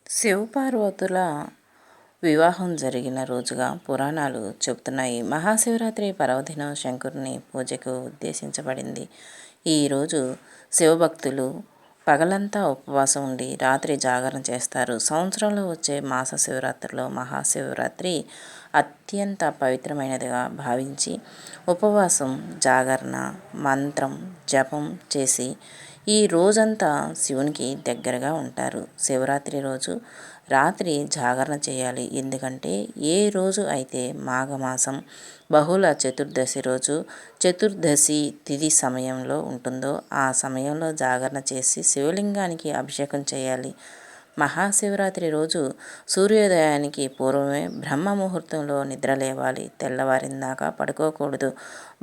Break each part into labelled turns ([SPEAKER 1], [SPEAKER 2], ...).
[SPEAKER 1] శివపార్వతుల వివాహం జరిగిన రోజుగా పురాణాలు చెబుతున్నాయి. మహాశివరాత్రి పర్వదినం శంకరుని పూజకు ఉద్దేశించబడింది. ఈరోజు శివభక్తులు పగలంతా ఉపవాసం ఉండి రాత్రి జాగరణ చేస్తారు. సంవత్సరంలో వచ్చే మాస శివరాత్రిలో మహాశివరాత్రి అత్యంత పవిత్రమైనదిగా భావించి ఉపవాసం, జాగరణ, మంత్రం జపం చేసి ఈ రోజంతా శివునికి దగ్గరగా ఉంటారు. శివరాత్రి రోజు రాత్రి జాగరణ చేయాలి. ఎందుకంటే ఏ రోజు అయితే మాఘమాసం బహుళ చతుర్దశి రోజు చతుర్దశి తిథి సమయంలో ఉంటుందో ఆ సమయంలో జాగరణ చేసి శివలింగానికి అభిషేకం చేయాలి. మహాశివరాత్రి రోజు సూర్యోదయానికి పూర్వమే బ్రహ్మ ముహూర్తంలో నిద్రలేవాలి. తెల్లవారిందాకా పడుకోకూడదు.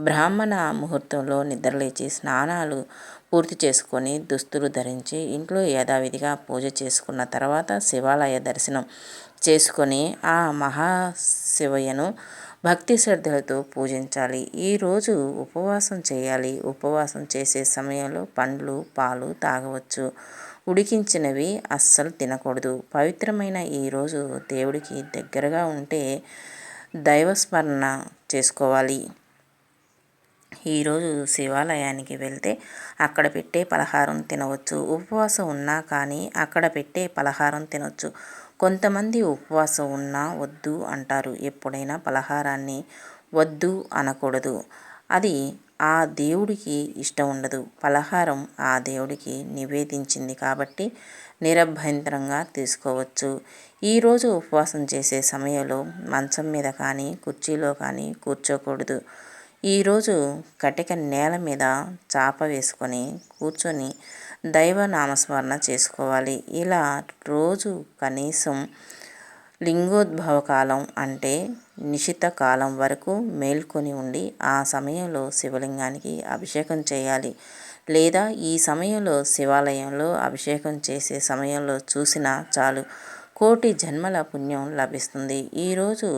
[SPEAKER 1] బ్రాహ్మణ ముహూర్తంలో నిద్రలేచి స్నానాలు పూర్తి చేసుకొని దుస్తులు ధరించి ఇంట్లో యథావిధిగా పూజ చేసుకున్న తర్వాత శివాలయ దర్శనం చేసుకొని ఆ మహాశివయ్యను భక్తి శ్రద్ధలతో పూజించాలి. ఈరోజు ఉపవాసం చేయాలి. ఉపవాసం చేసే సమయంలో పండ్లు, పాలు తాగవచ్చు. ఉడికించినవి అస్సలు తినకూడదు. పవిత్రమైన ఈరోజు దేవుడికి దగ్గరగా ఉంటే దైవస్మరణ చేసుకోవాలి. ఈరోజు శివాలయానికి వెళ్తే అక్కడ పెట్టే పలహారం తినవచ్చు. ఉపవాసం ఉన్నా కానీ అక్కడ పెట్టే పలహారం తినవచ్చు. కొంతమంది ఉపవాసం ఉన్నా వద్దు అంటారు. ఎప్పుడైనా పలహారాన్ని వద్దు అనకూడదు. అది ఆ దేవుడికి ఇష్టం ఉండదు. పలహారం ఆ దేవుడికి నివేదించింది కాబట్టి నిరభ్యంతరంగా తీసుకోవచ్చు. ఈరోజు ఉపవాసం చేసే సమయంలో మంచం మీద కానీ కుర్చీలో కానీ కూర్చోకూడదు. ఈరోజు కటిక నేల మీద చాప వేసుకొని కూర్చొని దైవ నామస్మరణ చేసుకోవాలి. ఇలా రోజు కనీసం లింగోద్భవ కాలం అంటే నిశిత కాలం వరకు మేల్కొని ఉండి ఆ సమయంలో శివలింగానికి అభిషేకం చేయాలి. లేదా ఈ సమయంలో శివాలయంలో అభిషేకం చేసే సమయంలో చూసినా చాలు, కోటి జన్మల పుణ్యం లభిస్తుంది. ఈరోజు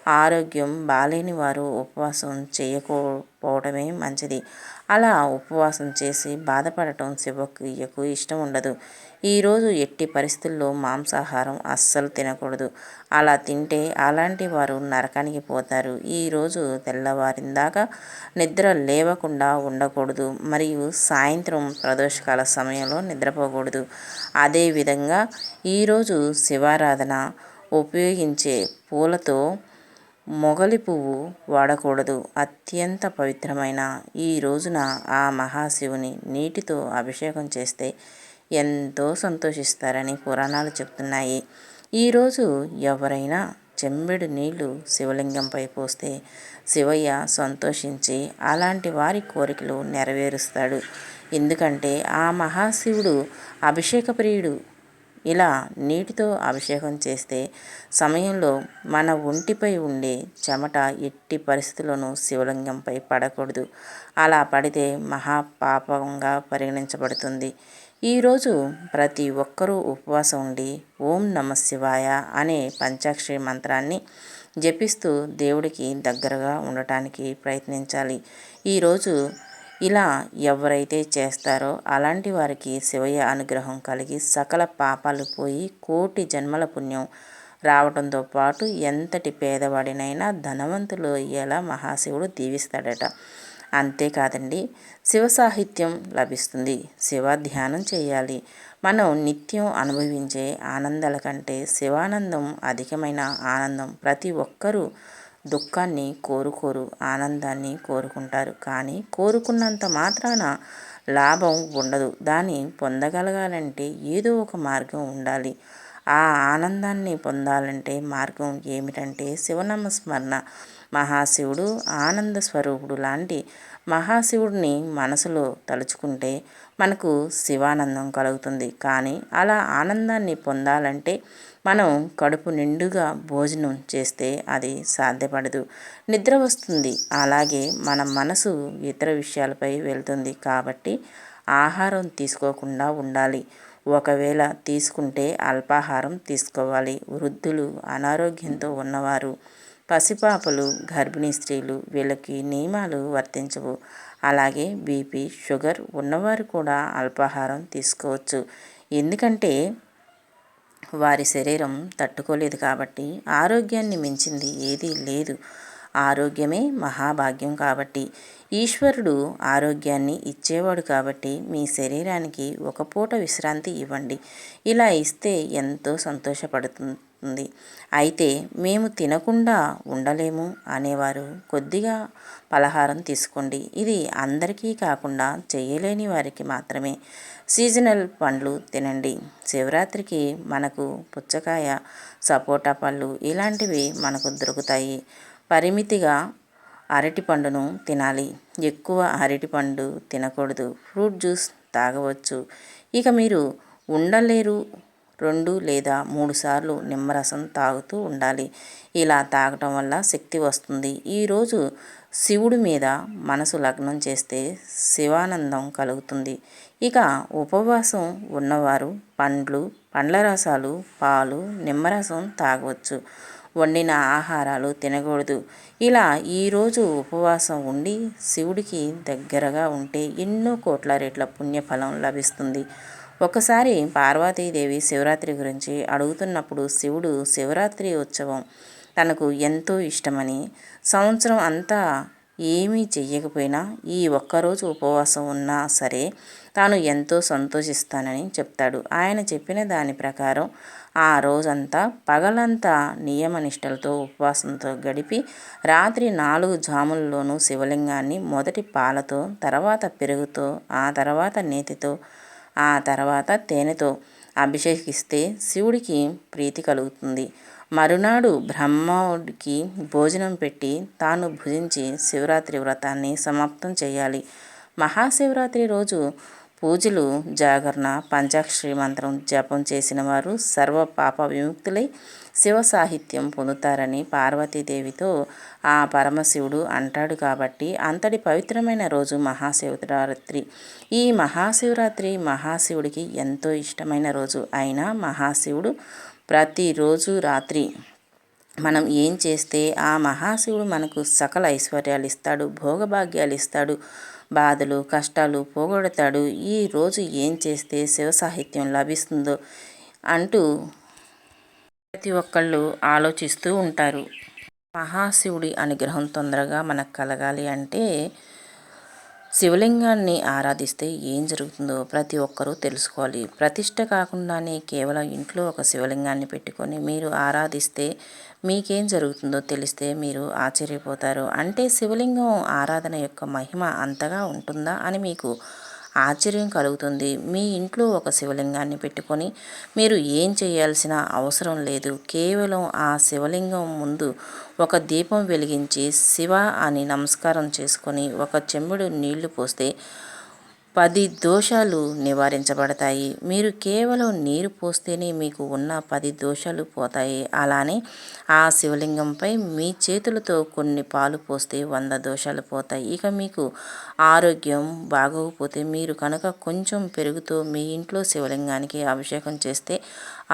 [SPEAKER 1] ఆరోగ్యం బాలేని వారు ఉపవాసం చేయకపోవడమే మంచిది. అలా ఉపవాసం చేసి బాధపడటం శివయ్యకు ఇష్టం ఉండదు. ఈరోజు ఎట్టి పరిస్థితుల్లో మాంసాహారం అస్సలు తినకూడదు. అలా తింటే అలాంటి వారు నరకానికి పోతారు. ఈరోజు తెల్లవారిందాకా నిద్ర లేవకుండా ఉండకూడదు. మరియు సాయంత్రం ప్రదోషకాల సమయంలో నిద్రపోకూడదు. అదేవిధంగా ఈరోజు శివారాధన ఉపయోగించే పూలతో మొగలి పువ్వు వాడకూడదు. అత్యంత పవిత్రమైన ఈ రోజున ఆ మహాశివుని నీటితో అభిషేకం చేస్తే ఎంతో సంతోషిస్తారని పురాణాలు చెప్తున్నాయి. ఈరోజు ఎవరైనా చెంబెడు నీళ్లు శివలింగంపై పోస్తే శివయ్య సంతోషించి అలాంటి వారి కోరికలు నెరవేరుస్తాడు. ఎందుకంటే ఆ మహాశివుడు అభిషేక ప్రియుడు. ఇలా నీటితో అభిషేకం చేస్తే సమయంలో మన ఒంటిపై ఉండే చెమట ఎట్టి పరిస్థితుల్లోనూ శివలింగంపై పడకూడదు. అలా పడితే మహాపాపంగా పరిగణించబడుతుంది. ఈరోజు ప్రతి ఒక్కరూ ఉపవాసం ఉండి ఓం నమ శివాయ అనే పంచాక్షరి మంత్రాన్ని జపిస్తూ దేవుడికి దగ్గరగా ఉండటానికి ప్రయత్నించాలి. ఈరోజు ఇలా ఎవరైతే చేస్తారో అలాంటి వారికి శివయ్య అనుగ్రహం కలిగి సకల పాపాలు పోయి కోటి జన్మల పుణ్యం రావడంతో పాటు ఎంతటి పేదవాడినైనా ధనవంతులు అయ్యేలా మహాశివుడు దీవిస్తాడట. అంతేకాదండి, శివ సాహిత్యం లభిస్తుంది. శివ ధ్యానం చేయాలి. మనం నిత్యం అనుభవించే ఆనందాల కంటే శివానందం అధికమైన ఆనందం. ప్రతి ఒక్కరూ దుఃఖాన్ని కోరుకోరు, ఆనందాన్ని కోరుకుంటారు. కానీ కోరుకున్నంత మాత్రాన లాభం ఉండదు. దాన్ని పొందగలగాలంటే ఏదో ఒక మార్గం ఉండాలి. ఆ ఆనందాన్ని పొందాలంటే మార్గం ఏమిటంటే శివనామస్మరణ. మహాశివుడు ఆనంద స్వరూపుడు లాంటి మహాశివుడిని మనసులో తలుచుకుంటే మనకు శివానందం కలుగుతుంది. కానీ అలా ఆనందాన్ని పొందాలంటే మనం కడుపు నిండుగా భోజనం చేస్తే అది సాధ్యపడదు, నిద్ర వస్తుంది. అలాగే మన మనసు ఇతర విషయాలపై వెళ్తుంది. కాబట్టి ఆహారం తీసుకోకుండా ఉండాలి. ఒకవేళ తీసుకుంటే అల్పాహారం తీసుకోవాలి. వృద్ధులు, అనారోగ్యంతో ఉన్నవారు, పసిపాపలు, గర్భిణీ స్త్రీలు వీళ్ళకి నియమాలు వర్తించవు. అలాగే బీపీ, షుగర్ ఉన్నవారు కూడా అల్పాహారం తీసుకోవచ్చు. ఎందుకంటే వారి శరీరం తట్టుకోలేదు కాబట్టి ఆరోగ్యాన్ని మించింది ఏదీ లేదు. ఆరోగ్యమే మహాభాగ్యం కాబట్టి ఈశ్వరుడు ఆరోగ్యాన్ని ఇచ్చేవాడు కాబట్టి మీ శరీరానికి ఒక పూట విశ్రాంతి ఇవ్వండి. ఇలా ఇస్తే ఎంతో సంతోషపడుతుంది. అయితే మేము తినకుండా ఉండలేము అనేవారు కొద్దిగా పలహారం తీసుకోండి. ఇది అందరికీ కాకుండా చేయలేని వారికి మాత్రమే. సీజనల్ పండ్లు తినండి. శివరాత్రికి మనకు పుచ్చకాయ, సపోటా పళ్ళు ఇలాంటివి మనకు దొరుకుతాయి. పరిమితిగా అరటిపండును తినాలి. ఎక్కువ అరటిపండు తినకూడదు. ఫ్రూట్ జ్యూస్ తాగవచ్చు. ఇక మీరు ఉండలేరు 2 లేదా 3 సార్లు నిమ్మరసం తాగుతూ ఉండాలి. ఇలా తాగటం వల్ల శక్తి వస్తుంది. ఈరోజు శివుడి మీద మనసు లగ్నం చేస్తే శివానందం కలుగుతుంది. ఇక ఉపవాసం ఉన్నవారు పండ్ల రసాలు, పాలు, నిమ్మరసం తాగవచ్చు. వండిన ఆహారాలు తినకూడదు. ఇలా ఈరోజు ఉపవాసం ఉండి శివుడికి దగ్గరగా ఉంటే ఎన్నో కోట్ల రెట్ల పుణ్యఫలం లభిస్తుంది. ఒకసారి పార్వతీదేవి శివరాత్రి గురించి అడుగుతున్నప్పుడు శివుడు శివరాత్రి ఉత్సవం తనకు ఎంతో ఇష్టమని, సంవత్సరం అంతా ఏమీ చెయ్యకపోయినా ఈ ఒక్కరోజు ఉపవాసం ఉన్నా సరే తాను ఎంతో సంతోషిస్తానని చెప్తాడు. ఆయన చెప్పిన దాని ప్రకారం ఆ రోజంతా పగలంతా నియమనిష్టలతో ఉపవాసంతో గడిపి రాత్రి 4 జాముల్లోనూ శివలింగాన్ని మొదటి పాలతో, తర్వాత పెరుగుతో, ఆ తర్వాత నేతితో, ఆ తర్వాత తేనెతో అభిషేకిస్తే శివుడికి ప్రీతి కలుగుతుంది. మరునాడు బ్రహ్మవుడికి భోజనం పెట్టి తాను భుజించి శివరాత్రి వ్రతాన్ని సమాప్తం చేయాలి. మహాశివరాత్రి రోజు పూజలు, జాగరణ, పంచాక్షరి మంత్రం జపం చేసిన వారు సర్వ పాప విముక్తులై శివ సాహిత్యం పొందుతారని పార్వతీదేవితో ఆ పరమశివుడు అంటాడు. కాబట్టి అంతటి పవిత్రమైన రోజు మహాశివరాత్రి. ఈ మహాశివరాత్రి మహాశివుడికి ఎంతో ఇష్టమైన రోజు. అయినా మహాశివుడు ప్రతిరోజు రాత్రి మనం ఏం చేస్తే ఆ మహాశివుడు మనకు సకల ఐశ్వర్యాలు ఇస్తాడు, భోగభాగ్యాలు ఇస్తాడు, బాధలు కష్టాలు పోగొడతాడు. ఈరోజు ఏం చేస్తే శివ సాహిత్యం లభిస్తుందో అంటూ ప్రతి ఒక్కళ్ళు ఆలోచిస్తూ ఉంటారు. మహాశివుడి అనుగ్రహం తొందరగా మనకు కలగాలి అంటే శివలింగాన్ని ఆరాధిస్తే ఏం జరుగుతుందో ప్రతి ఒక్కరూ తెలుసుకోవాలి. ప్రతిష్ట కాకుండానే కేవలం ఇంట్లో ఒక శివలింగాన్ని పెట్టుకొని మీరు ఆరాధిస్తే మీకేం జరుగుతుందో తెలిస్తే మీరు ఆశ్చర్యపోతారు. అంటే శివలింగం ఆరాధన యొక్క మహిమ అంతగా ఉంటుందా అని మీకు ఆశ్చర్యం కలుగుతుంది. మీ ఇంట్లో ఒక శివలింగాన్ని పెట్టుకొని మీరు ఏం చేయాల్సిన అవసరం లేదు. కేవలం ఆ శివలింగం ముందు ఒక దీపం వెలిగించి శివ అని నమస్కారం చేసుకొని ఒక చెంబుడు నీళ్లు పోస్తే 10 దోషాలు నివారించబడతాయి. మీరు కేవలం నీరు పోస్తేనే మీకు ఉన్న 10 దోషాలు పోతాయి. అలానే ఆ శివలింగంపై మీ చేతులతో కొన్ని పాలు పోస్తే 100 దోషాలు పోతాయి. ఇక మీకు ఆరోగ్యం బాగోకపోతే మీరు కనుక కొంచెం పెరుగుతో మీ ఇంట్లో శివలింగానికి అభిషేకం చేస్తే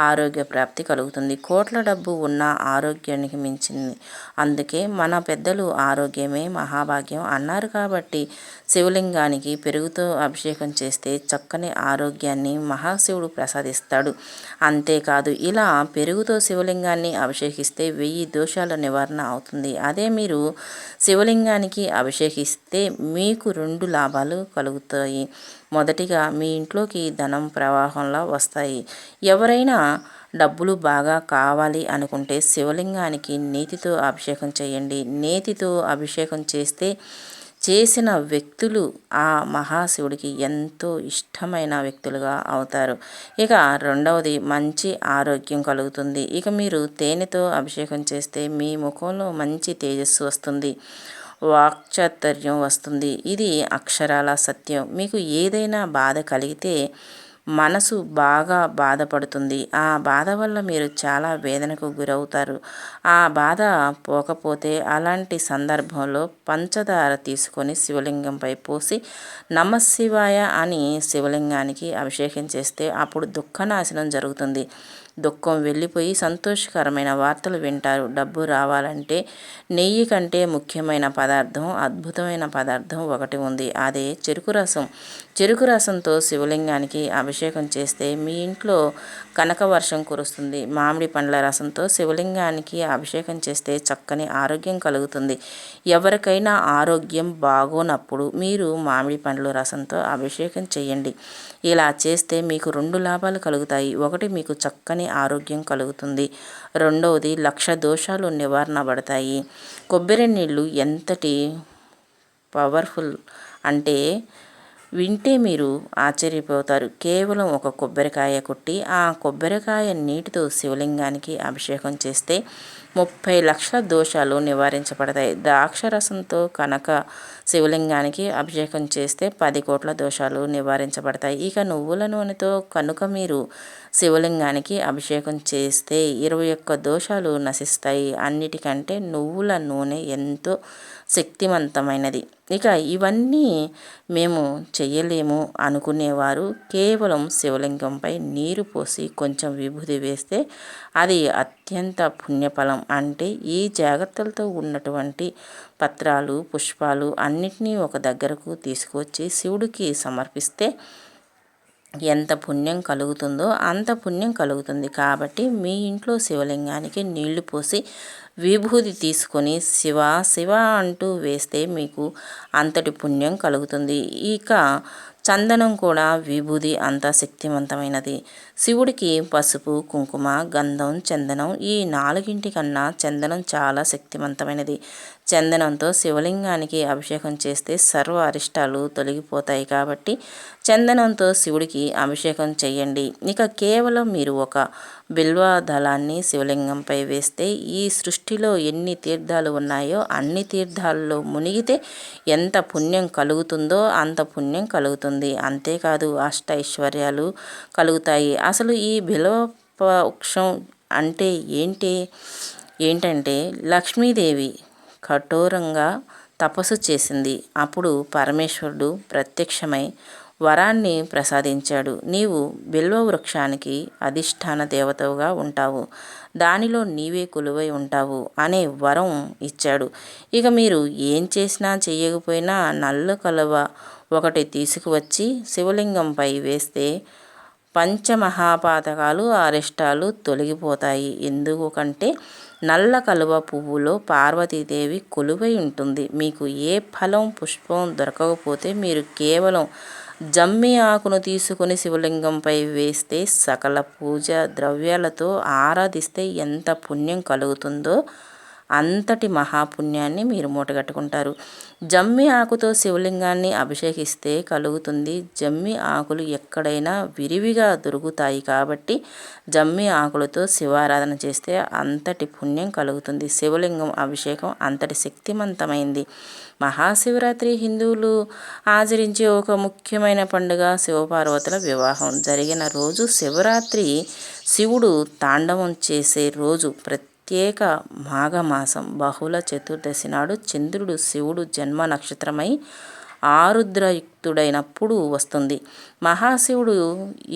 [SPEAKER 1] ఆరోగ్య ప్రాప్తి కలుగుతుంది. కోట్ల డబ్బు ఉన్న ఆరోగ్యానికి మించింది. అందుకే మన పెద్దలు ఆరోగ్యమే మహాభాగ్యం అన్నారు. కాబట్టి శివలింగానికి పెరుగుతో అభిషేకం చేస్తే చక్కని ఆరోగ్యాన్ని మహాశివుడు ప్రసాదిస్తాడు. అంతేకాదు ఇలా పెరుగుతో శివలింగాన్ని అభిషేకిస్తే 1000 దోషాల నివారణ అవుతుంది. అదే మీరు శివలింగానికి అభిషేకిస్తే మీకు 2 లాభాలు కలుగుతాయి. మొదటిగా మీ ఇంట్లోకి ధనం ప్రవాహంలా వస్తాయి. ఎవరైనా డబ్బులు బాగా కావాలి అనుకుంటే శివలింగానికి నేతితో అభిషేకం చేయండి. నేతితో అభిషేకం చేసిన వ్యక్తులు ఆ మహాశివుడికి ఎంతో ఇష్టమైన వ్యక్తులుగా అవుతారు. ఇక రెండవది మంచి ఆరోగ్యం కలుగుతుంది. ఇక మీరు తేనెతో అభిషేకం చేస్తే మీ ముఖంలో మంచి తేజస్సు వస్తుంది, వాక్చాతుర్యం వస్తుంది. ఇది అక్షరాల సత్యం. మీకు ఏదైనా బాధ కలిగితే మనసు బాగా బాధపడుతుంది. ఆ బాధ వల్ల మీరు చాలా వేదనకు గురవుతారు. ఆ బాధ పోకపోతే అలాంటి సందర్భంలో పంచదార తీసుకొని శివలింగంపై పోసి నమశివాయ అని శివలింగానికి అభిషేకం చేస్తే అప్పుడు దుఃఖనాశనం జరుగుతుంది. దుఃఖం వెళ్ళిపోయి సంతోషకరమైన వార్తలు వింటారు. డబ్బు రావాలంటే నెయ్యి కంటే ముఖ్యమైన పదార్థం, అద్భుతమైన పదార్థం ఒకటి ఉంది. అదే చెరుకు రసం. చెరుకు రసంతో శివలింగానికి అభిషేకం చేస్తే మీ ఇంట్లో కనక వర్షం కురుస్తుంది. మామిడి పండ్ల రసంతో శివలింగానికి అభిషేకం చేస్తే చక్కని ఆరోగ్యం కలుగుతుంది. ఎవరికైనా ఆరోగ్యం బాగోనప్పుడు మీరు మామిడి పండ్ల రసంతో అభిషేకం చేయండి. ఇలా చేస్తే మీకు 2 లాభాలు కలుగుతాయి. ఒకటి, మీకు చక్కని ఆరోగ్యం కలుగుతుంది. రెండవది, లక్ష దోషాలు నివారణ పడతాయి. కొబ్బరి నీళ్ళు ఎంతటి పవర్ఫుల్ అంటే వింటే మీరు ఆశ్చర్యపోతారు. కేవలం ఒక కొబ్బరికాయ కొట్టి ఆ కొబ్బరికాయ నీటితో శివలింగానికి అభిషేకం చేస్తే 30 లక్షల దోషాలు నివారించబడతాయి. ద్రాక్షరసంతో కనుక శివలింగానికి అభిషేకం చేస్తే 10 కోట్ల దోషాలు నివారించబడతాయి. ఇక నువ్వుల నూనెతో కనుక మీరు శివలింగానికి అభిషేకం చేస్తే 21 దోషాలు నశిస్తాయి. అన్నిటికంటే నువ్వుల నూనె ఎంతో శక్తివంతమైనది. ఇక ఇవన్నీ మేము చెయ్యలేము అనుకునేవారు కేవలం శివలింగంపై నీరు పోసి కొంచెం విభూది వేస్తే అది అత్యంత పుణ్యఫలం. అంటే ఈ జాగ్రత్తలతో ఉన్నటువంటి పత్రాలు, పుష్పాలు అన్నిటినీ ఒక దగ్గరకు తీసుకొచ్చి శివుడికి సమర్పిస్తే ఎంత పుణ్యం కలుగుతుందో అంత పుణ్యం కలుగుతుంది. కాబట్టి మీ ఇంట్లో శివలింగానికి నీళ్లు పోసి విభూది తీసుకొని శివ శివ అంటూ వేస్తే మీకు అంతటి పుణ్యం కలుగుతుంది. ఇక చందనం కూడా విభూది అంత శక్తివంతమైనది. శివుడికి పసుపు, కుంకుమ, గంధం, చందనం ఈ 4 కన్నా చందనం చాలా శక్తివంతమైనది. చందనంతో శివలింగానికి అభిషేకం చేస్తే సర్వ అరిష్టాలు తొలగిపోతాయి. కాబట్టి చందనంతో శివుడికి అభిషేకం చేయండి. ఇక కేవలం మీరు ఒక బిల్వ దళాన్ని శివలింగంపై వేస్తే ఈ సృష్టిలో ఎన్ని తీర్థాలు ఉన్నాయో అన్ని తీర్థాల్లో మునిగితే ఎంత పుణ్యం కలుగుతుందో అంత పుణ్యం కలుగుతుంది. అంతేకాదు అష్టైశ్వర్యాలు కలుగుతాయి. అసలు ఈ బిల్వ వృక్షం అంటే ఏంటంటే లక్ష్మీదేవి కఠోరంగా తపస్సు చేసింది. అప్పుడు పరమేశ్వరుడు ప్రత్యక్షమై వరాన్ని ప్రసాదించాడు. నీవు బిల్వ వృక్షానికి అధిష్టాన దేవతగా ఉంటావు, దానిలో నీవే కొలువై ఉంటావు అనే వరం ఇచ్చాడు. ఇక మీరు ఏం చేసినా చేయకపోయినా నల్ల కలువ ఒకటి తీసుకువచ్చి శివలింగంపై వేస్తే పంచమహాపాతకాలు అరిష్టాలు తొలగిపోతాయి. ఎందుకంటే నల్ల కలువ పువ్వులో పార్వతీదేవి కొలువై ఉంటుంది. మీకు ఏ ఫలం, పుష్పం దొరకకపోతే మీరు కేవలం జమ్మి ఆకును తీసుకుని శివలింగంపై వేస్తే సకల పూజ ద్రవ్యాలతో ఆరాధిస్తే ఎంత పుణ్యం కలుగుతుందో అంతటి మహాపుణ్యాన్ని మీరు మూటగట్టుకుంటారు. జమ్మి ఆకుతో శివలింగాన్ని అభిషేకిస్తే కలుగుతుంది. జమ్మి ఆకులు ఎక్కడైనా విరివిగా దొరుకుతాయి కాబట్టి జమ్మి ఆకులతో శివారాధన చేస్తే అంతటి పుణ్యం కలుగుతుంది. శివలింగం అభిషేకం అంతటి శక్తివంతమైంది. మహాశివరాత్రి హిందువులు ఆచరించే ఒక ముఖ్యమైన పండుగ శివపార్వతుల వివాహం జరిగిన రోజు శివరాత్రి. శివుడు తాండవం చేసే రోజు ప్రత్యేక మాఘమాసం బహుళ చతుర్దశి నాడు చంద్రుడు శివుడు జన్మ నక్షత్రమై ఆరుద్రయుక్తుడైనప్పుడు వస్తుంది. మహాశివుడు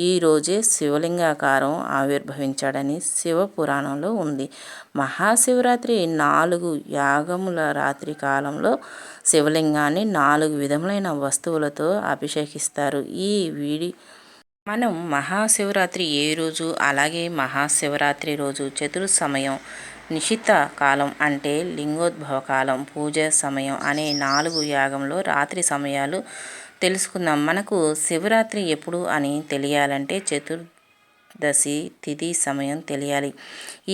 [SPEAKER 1] ఈ రోజే శివలింగాకారం ఆవిర్భవించాడని శివపురాణంలో ఉంది. మహాశివరాత్రి 4 యాగముల రాత్రి కాలంలో శివలింగాన్ని 4 విధములైన వస్తువులతో అభిషేకిస్తారు. మనం మహాశివరాత్రి ఏ రోజు, అలాగే మహాశివరాత్రి రోజు చతుర్సమయం, నిశిత కాలం అంటే లింగోద్భవ కాలం, పూజ సమయం అనే 4 యాగంలో రాత్రి సమయాలు తెలుసుకుందాం. మనకు శివరాత్రి ఎప్పుడు అని తెలియాలంటే చతుర్దశి తిథి సమయం తెలియాలి.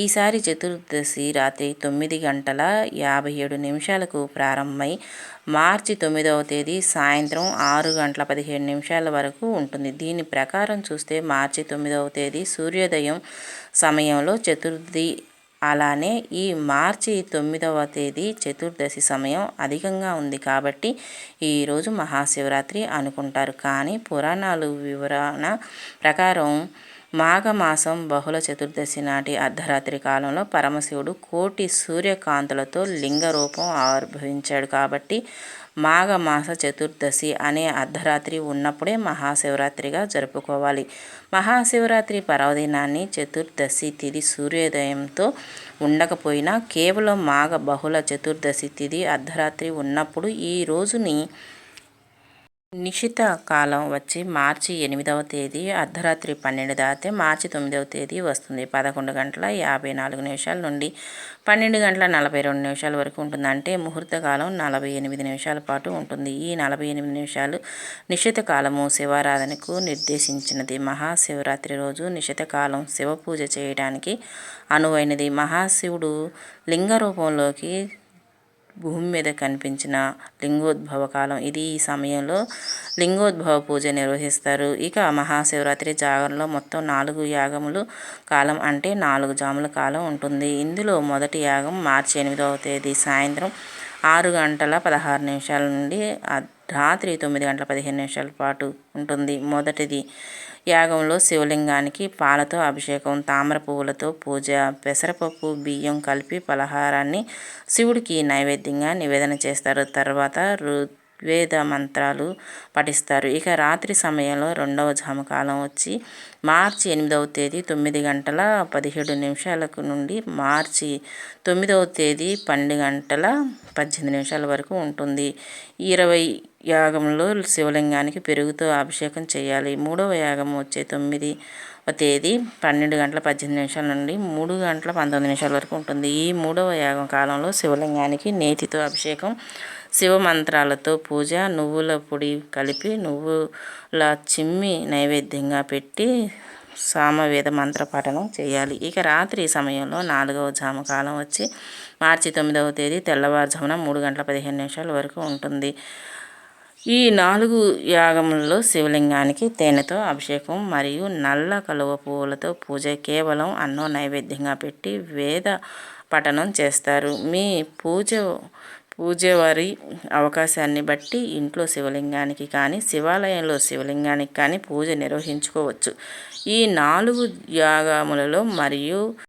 [SPEAKER 1] ఈసారి చతుర్దశి రాత్రి 9:57 ప్రారంభమై మార్చి 9వ తేదీ సాయంత్రం 6:17 వరకు ఉంటుంది. దీని ప్రకారం చూస్తే మార్చి 9వ తేదీ సూర్యోదయం సమయంలో చతుర్థి, అలానే ఈ మార్చి 9వ తేదీ చతుర్దశి సమయం అధికంగా ఉంది కాబట్టి ఈరోజు మహాశివరాత్రి అనుకుంటారు. కానీ పురాణాలు వివరణ ప్రకారం మాఘమాసం బహుళ చతుర్దశి నాటి అర్ధరాత్రి కాలంలో పరమశివుడు కోటి సూర్యకాంతులతో లింగ రూపం ఆవిర్భవించాడు కాబట్టి మాఘమాస చతుర్దశి అనే అర్ధరాత్రి ఉన్నప్పుడే మహాశివరాత్రిగా జరుపుకోవాలి. మహాశివరాత్రి పర్వదినాన్ని చతుర్దశి తిథి సూర్యోదయంతో ఉండకపోయినా కేవలం మాఘ బహుళ చతుర్దశి తిథి అర్ధరాత్రి ఉన్నప్పుడు ఈ రోజుని నిశిత కాలం వచ్చి మార్చి 8వ తేదీ అర్ధరాత్రి 12 దాటితే మార్చి 9వ తేదీ వస్తుంది. 11:54 నుండి 12:42 వరకు ఉంటుంది. అంటే ముహూర్త కాలం 48 నిమిషాల పాటు ఉంటుంది. ఈ 48 నిమిషాలు నిశిత కాలము శివారాధనకు నిర్దేశించినది. మహాశివరాత్రి రోజు నిశిత కాలం శివ పూజ చేయడానికి అనువైనది. మహాశివుడు లింగ రూపంలోకి భూమి మీద కనిపించిన లింగోద్భవ కాలం ఇది. ఈ సమయంలో లింగోద్భవ పూజ నిర్వహిస్తారు. ఇక మహాశివరాత్రి జాగరణలో మొత్తం 4 యాగములు కాలం అంటే 4 జాముల కాలం ఉంటుంది. ఇందులో మొదటి యాగం మార్చి 8వ తేదీ సాయంత్రం 6:16 నుండి రాత్రి 9:15 పాటు ఉంటుంది. మొదటిది యాగంలో శివలింగానికి పాలతో అభిషేకం, తామర పువ్వులతో పూజ, పెసరపప్పు బియ్యం కలిపి పలహారాన్ని శివుడికి నైవేద్యంగా నివేదన చేస్తారు. తర్వాత ఋగ్వేద మంత్రాలు పఠిస్తారు. ఇక రాత్రి సమయంలో రెండవ జాము కాలం వచ్చి మార్చి 8వ తేదీ 9:17 నుండి మార్చి 9వ తేదీ 12:18 వరకు ఉంటుంది. 20 యాగంలో శివలింగానికి పెరుగుతో అభిషేకం చేయాలి. మూడవ యాగం వచ్చే 9వ తేదీ 12:18 నుండి 3:19 వరకు ఉంటుంది. ఈ మూడవ యాగం కాలంలో శివలింగానికి నేతితో అభిషేకం, శివ మంత్రాలతో పూజ, నువ్వుల పొడి కలిపి నువ్వుల చిమ్మి నైవేద్యంగా పెట్టి సామవేద మంత్ర పఠనం చేయాలి. ఇక రాత్రి సమయంలో 4వ జాము కాలం వచ్చి మార్చి 9వ తేదీ తెల్లవారుజామున 3:15 వరకు ఉంటుంది. ఈ 4 యాగములలో శివలింగానికి తేనెతో అభిషేకం మరియు నల్ల కలువ పువ్వులతో పూజ, కేవలం అన్నం నైవేద్యంగా పెట్టి వేద పఠనం చేస్తారు. మీ పూజవారి అవకాశాన్ని బట్టి ఇంట్లో శివలింగానికి కానీ శివాలయంలో శివలింగానికి కానీ పూజ నిర్వహించుకోవచ్చు. ఈ 4 యాగములలో మరియు